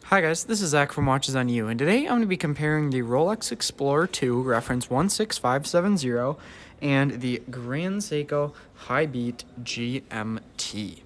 Hi guys, this is Zach from Watches on You, and today I'm going to be comparing the Rolex Explorer II reference 16570 and the Grand Seiko Hi Beat GMT.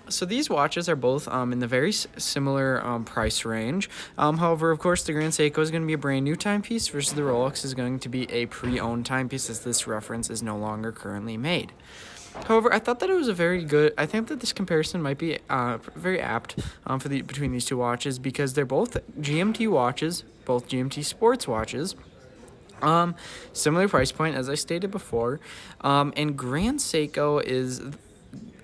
So these watches are both in the very similar price range. However, of course, the Grand Seiko is going to be a brand new timepiece versus the Rolex is going to be a pre-owned timepiece, as this reference is no longer currently made. However, I thought that it was I think that this comparison might be very apt between these two watches, because they're both GMT watches, both GMT sports watches. Similar price point, as I stated before. And Grand Seiko is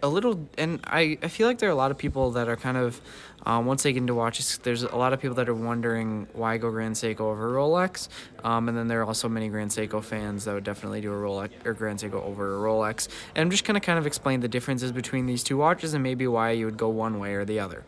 a little, and I feel like there are a lot of people that are kind of, once they get into watches, there's a lot of people that are wondering why go Grand Seiko over Rolex, and then there are also many Grand Seiko fans that would definitely do a Rolex or Grand Seiko over a Rolex, and I'm just going to kind of explain the differences between these two watches and maybe why you would go one way or the other.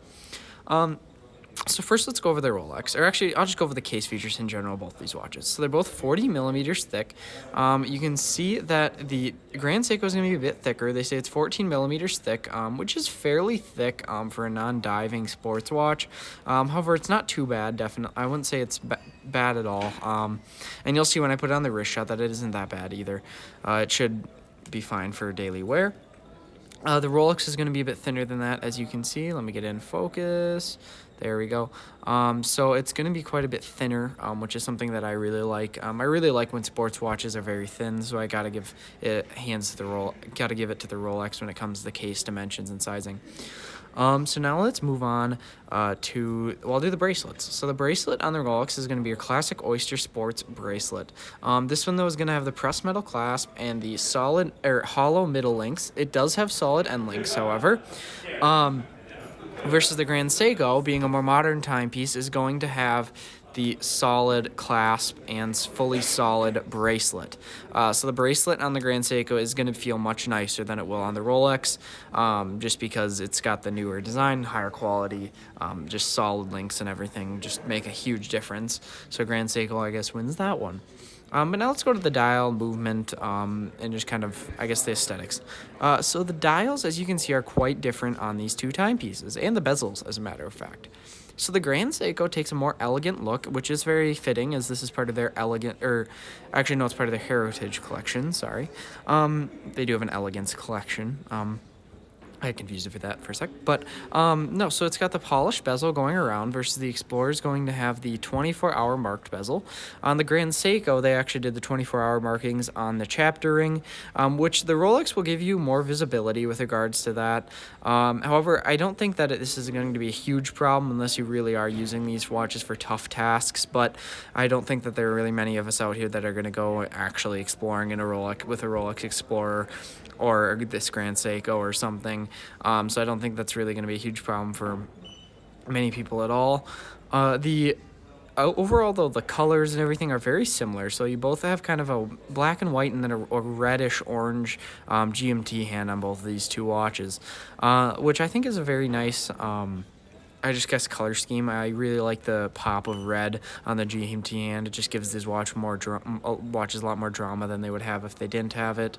So first, let's go over the Rolex, or actually, I'll just go over the case features in general of both these watches. So they're both 40 millimeters thick. You can see that the Grand Seiko is going to be a bit thicker. They say it's 14 millimeters thick, which is fairly thick for a non-diving sports watch. However, it's not too bad. Definitely, I wouldn't say it's bad at all. And you'll see when I put it on the wrist shot that it isn't that bad either. It should be fine for daily wear. The Rolex is going to be a bit thinner than that, as you can see. Let me get in focus. There we go. So it's going to be quite a bit thinner, which is something that I really like. I really like when sports watches are very thin, so I gotta give it to the Rolex when it comes to the case dimensions and sizing. So now let's move on I'll do the bracelets. So the bracelet on the Rolex is going to be your classic Oyster Sports bracelet. This one, though, is going to have the pressed metal clasp and the solid or hollow middle links. It does have solid end links, however. Versus the Grand Seiko, being a more modern timepiece, is going to have the solid clasp and fully solid bracelet. So the bracelet on the Grand Seiko is going to feel much nicer than it will on the Rolex, just because it's got the newer design, higher quality, just solid links and everything just make a huge difference. So Grand Seiko, I guess, wins that one. But now let's go to the dial movement and just kind of, I guess, the aesthetics. So the dials, as you can see, are quite different on these two timepieces, and the bezels, as a matter of fact. So the Grand Seiko takes a more elegant look, which is very fitting, as this is part of their it's part of their heritage collection, sorry. They do have an elegance collection. I had confused it for that for a sec, but no, so it's got the polished bezel going around versus the Explorer is going to have the 24-hour marked bezel. On the Grand Seiko, they actually did the 24-hour markings on the chapter ring, which the Rolex will give you more visibility with regards to that. However, I don't think that this is going to be a huge problem unless you really are using these watches for tough tasks, but I don't think that there are really many of us out here that are going to go actually exploring in a Rolex Explorer or this Grand Seiko or something. So I don't think that's really going to be a huge problem for many people at all. Overall, though, the colors and everything are very similar. So you both have kind of a black and white and then a reddish-orange GMT hand on both of these two watches, which I think is a very nice... I just guess color scheme. I really like the pop of red on the GMT hand. It just gives these watches a lot more drama than they would have if they didn't have it.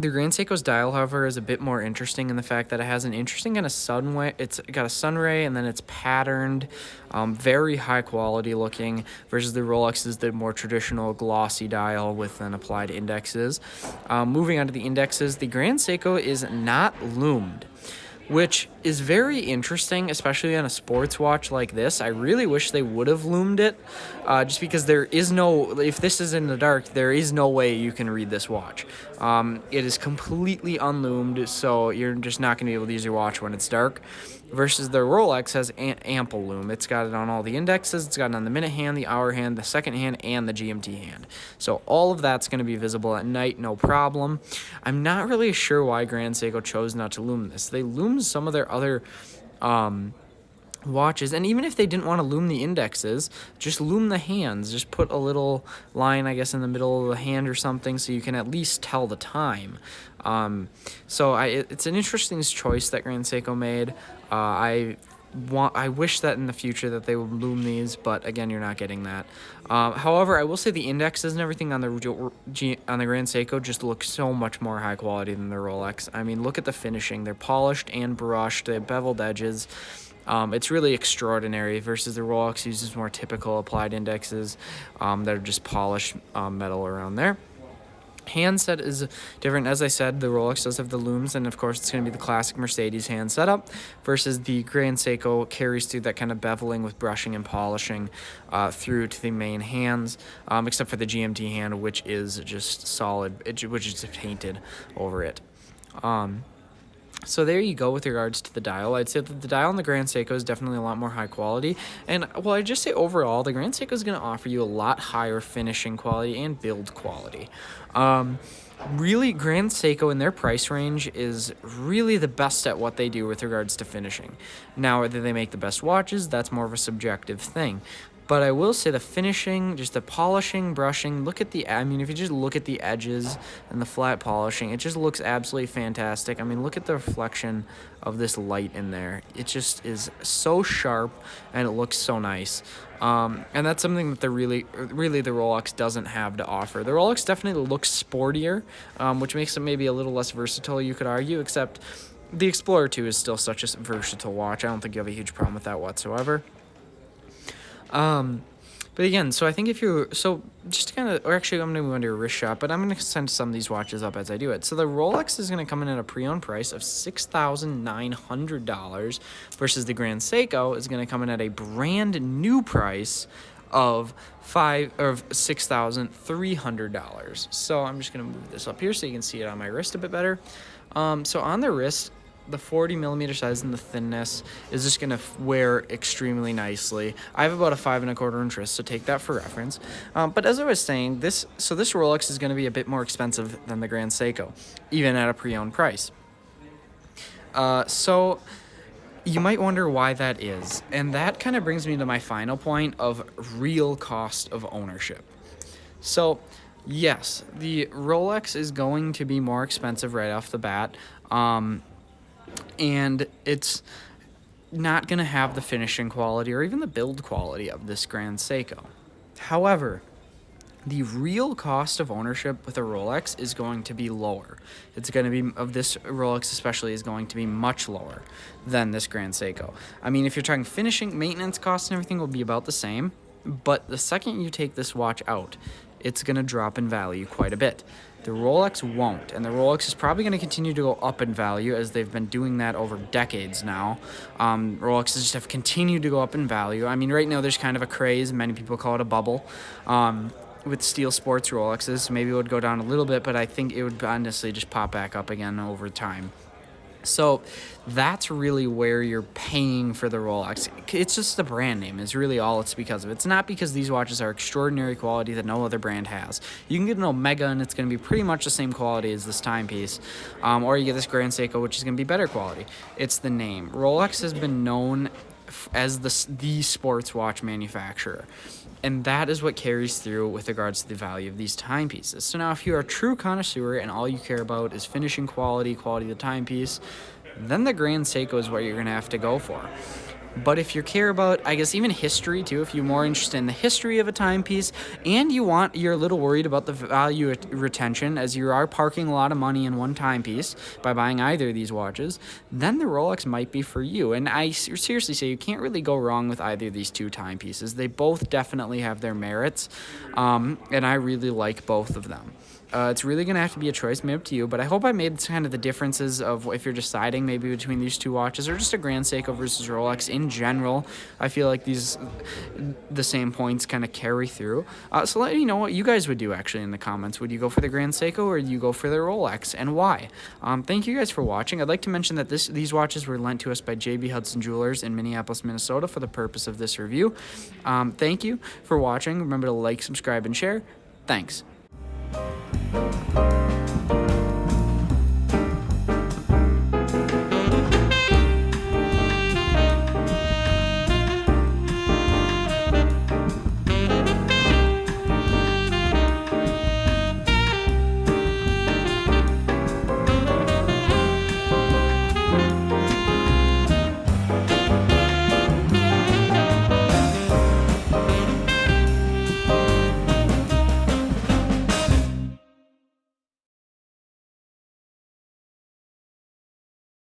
The Grand Seiko's dial, however, is a bit more interesting in the fact that it has an interesting kind of sunray. It's got a sunray, and then it's patterned, very high quality looking, versus the Rolex's the more traditional glossy dial with then applied indexes. Moving on to the indexes, the Grand Seiko is not lumed, which is very interesting, especially on a sports watch like this. I really wish they would have lumed it, just because if this is in the dark, there is no way you can read this watch. It is completely unlumed, so you're just not going to be able to use your watch when it's dark. Versus the Rolex has ample lume. It's got it on all the indexes. It's got it on the minute hand, the hour hand, the second hand, and the GMT hand. So all of that's going to be visible at night, no problem. I'm not really sure why Grand Seiko chose not to lume this. They loomed some of their other watches, and even if they didn't want to lume the indexes, just lume the hands. Just put a little line, I guess, in the middle of the hand or something, so you can at least tell the time. So it's an interesting choice that Grand Seiko made. I I wish that in the future that they would Lume these, but again, you're not getting that. However, I will say the indexes and everything on the Grand Seiko just look so much more high quality than the Rolex. I mean, look at the finishing. They're polished and brushed. They have beveled edges. It's really extraordinary versus the Rolex uses more typical applied indexes that are just polished metal around there. Handset is different. As I said, the Rolex does have the looms, and of course it's going to be the classic Mercedes hand setup, versus the Grand Seiko carries through that kind of beveling with brushing and polishing through to the main hands, except for the GMT hand, which is just solid, which is painted over it. So there you go with regards to the dial. I'd say that the dial on the Grand Seiko is definitely a lot more high quality. And, well, I'd just say overall, the Grand Seiko is going to offer you a lot higher finishing quality and build quality. Really, Grand Seiko in their price range is really the best at what they do with regards to finishing. Now, whether they make the best watches, that's more of a subjective thing. But I will say the finishing, just the polishing, brushing, I mean, if you just look at the edges and the flat polishing, it just looks absolutely fantastic. I mean, look at the reflection of this light in there. It just is so sharp, and it looks so nice. And that's something that the Rolex doesn't have to offer. The Rolex definitely looks sportier, which makes it maybe a little less versatile, you could argue, except the Explorer II is still such a versatile watch. I don't think you have a huge problem with that whatsoever. But again, so I think just to kind of, or actually I'm going to move into a wrist shot, but I'm going to send some of these watches up as I do it. So the Rolex is going to come in at a pre-owned price of $6,900 versus the Grand Seiko is going to come in at a brand new price of $6,300. So I'm just going to move this up here so you can see it on my wrist a bit better. So on the wrist, the 40 millimeter size and the thinness is just going to wear extremely nicely. I have about a 5 1/4 inch wrist, so take that for reference. But as I was saying, this Rolex is going to be a bit more expensive than the Grand Seiko, even at a pre-owned price. So you might wonder why that is, and that kind of brings me to my final point of real cost of ownership. So yes, the Rolex is going to be more expensive right off the bat. And it's not going to have the finishing quality or even the build quality of this Grand Seiko. However, the real cost of ownership with a Rolex is going to be lower. It's going to be, of this Rolex especially, is going to be much lower than this Grand Seiko. I mean, if you're talking finishing, maintenance costs and everything will be about the same, but the second you take this watch out, it's going to drop in value quite a bit. The Rolex won't, and the Rolex is probably going to continue to go up in value as they've been doing that over decades now. Rolexes just have continued to go up in value. I mean, right now there's kind of a craze, many people call it a bubble, with steel sports Rolexes. Maybe it would go down a little bit, but I think it would honestly just pop back up again over time. So that's really where you're paying for the Rolex. It's just the brand name is really all it's because of. It's not because these watches are extraordinary quality that no other brand has. You can get an Omega and it's going to be pretty much the same quality as this timepiece. Or you get this Grand Seiko, which is going to be better quality. It's the name. Rolex has been known as the sports watch manufacturer. And that is what carries through with regards to the value of these timepieces. So now if you're a true connoisseur and all you care about is finishing quality of the timepiece, then the Grand Seiko is what you're going to have to go for. But if you care about, I guess, even history too, if you're more interested in the history of a timepiece and you're a little worried about the value retention as you are parking a lot of money in one timepiece by buying either of these watches, then the Rolex might be for you. And I seriously say you can't really go wrong with either of these two timepieces. They both definitely have their merits, and I really like both of them. It's really going to have to be a choice made up to you, but I hope I made kind of the differences of if you're deciding maybe between these two watches or just a Grand Seiko versus Rolex in general. I feel like the same points kind of carry through. So let me know what you guys would do actually in the comments. Would you go for the Grand Seiko or do you go for the Rolex, and why? Thank you guys for watching. I'd like to mention that these watches were lent to us by JB Hudson Jewelers in Minneapolis, Minnesota for the purpose of this review. Thank you for watching. Remember to like, subscribe, and share. Thanks.